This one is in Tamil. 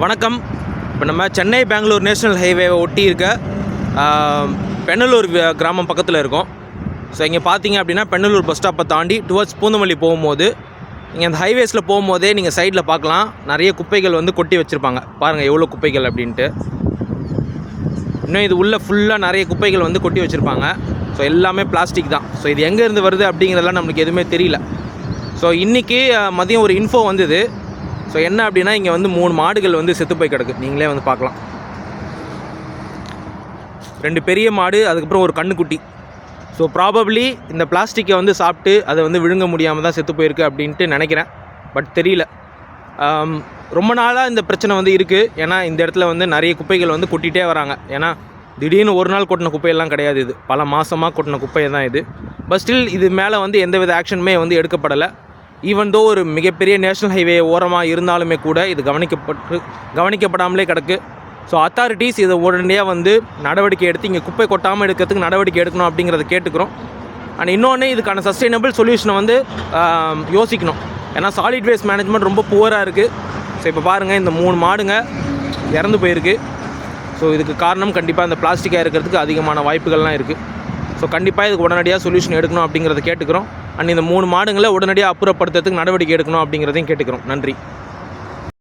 வணக்கம். இப்போ நம்ம சென்னை பெங்களூர் நேஷ்னல் ஹைவேவை ஒட்டி இருக்க பெண்ணலூர் கிராமம் பக்கத்தில் இருக்கோம். ஸோ இங்கே பார்த்தீங்க அப்படின்னா பெண்ணலூர் பஸ் ஸ்டாப்பை தாண்டி டுவர்ட்ஸ் பூந்தமல்லி போகும்போது நீங்கள் அந்த ஹைவேஸில் போகும்போதே நீங்கள் சைடில் பார்க்கலாம், நிறைய குப்பைகள் வந்து கொட்டி வச்சுருப்பாங்க. பாருங்கள் எவ்வளோ குப்பைகள் அப்படின்ட்டு. இன்னும் இது உள்ளே ஃபுல்லாக நிறைய குப்பைகள் வந்து கொட்டி வச்சுருப்பாங்க. ஸோ எல்லாமே பிளாஸ்டிக் தான். ஸோ இது எங்கேருந்து வருது அப்படிங்கிறதெல்லாம் நம்மளுக்கு எதுவுமே தெரியல. ஸோ இன்றைக்கி மதியம் ஒரு இன்ஃபோ வந்தது. ஸோ என்ன அப்படின்னா இங்கே வந்து 3 மாடுகள் வந்து செத்து போய் கிடக்கு. நீங்களே வந்து பார்க்கலாம். 2 பெரிய மாடு, அதுக்கப்புறம் ஒரு கண்ணுக்குட்டி. ஸோ ப்ராபப்ளி இந்த பிளாஸ்டிக்கை வந்து சாப்பிட்டு அதை வந்து விழுங்க முடியாமல் தான் செத்து போயிருக்கு அப்படின்ட்டு நினைக்கிறேன். பட் தெரியல. ரொம்ப நாளாக இந்த பிரச்சனை வந்து இருக்குது. ஏன்னா இந்த இடத்துல வந்து நிறைய குப்பைகள் வந்து கொட்டிகிட்டே வராங்க. ஏன்னா திடீர்னு ஒரு நாள் கொட்டின குப்பையெல்லாம் கிடையாது, இது பல மாதமாக கொட்டின குப்பை தான் இது. பட் ஸ்டில் இது மேலே வந்து எந்தவித ஆக்ஷனுமே வந்து எடுக்கப்படலை. ஈவன் தோ ஒரு மிகப்பெரிய நேஷ்னல் ஹைவே ஓரமாக இருந்தாலுமே கூட இது கவனிக்கப்படாமலே கிடக்கு. ஸோ அத்தாரிட்டிஸ் இதை உடனடியாக வந்து நடவடிக்கை எடுத்து இங்கே குப்பை கொட்டாமல் எடுக்கிறதுக்கு நடவடிக்கை எடுக்கணும் அப்படிங்கிறத கேட்டுக்கிறோம். அண்ட் இன்னொன்று, இதுக்கான சஸ்டைனபிள் சொல்யூஷனை வந்து யோசிக்கணும். ஏன்னா சாலிட் வேஸ்ட் மேனேஜ்மெண்ட் ரொம்ப புவராக இருக்குது. ஸோ இப்போ பாருங்கள், இந்த 3 மாடுங்க இறந்து போயிருக்கு. ஸோ இதுக்கு காரணம் கண்டிப்பாக இந்த பிளாஸ்டிக்காக இருக்கிறதுக்கு அதிகமான வாய்ப்புகள்லாம் இருக்குது. ஸோ கண்டிப்பாக இதுக்கு உடனடியாக சொல்யூஷன் எடுக்கணும் அப்படிங்கிறத கேட்டுக்கிறோம். அண்ட் இந்த 3 மாடுங்களை உடனடியாக அப்புறப்படுத்துறதுக்கு நடவடிக்கை எடுக்கணும் அப்படிங்கிறதையும் கேட்டுக்கிறோம். நன்றி.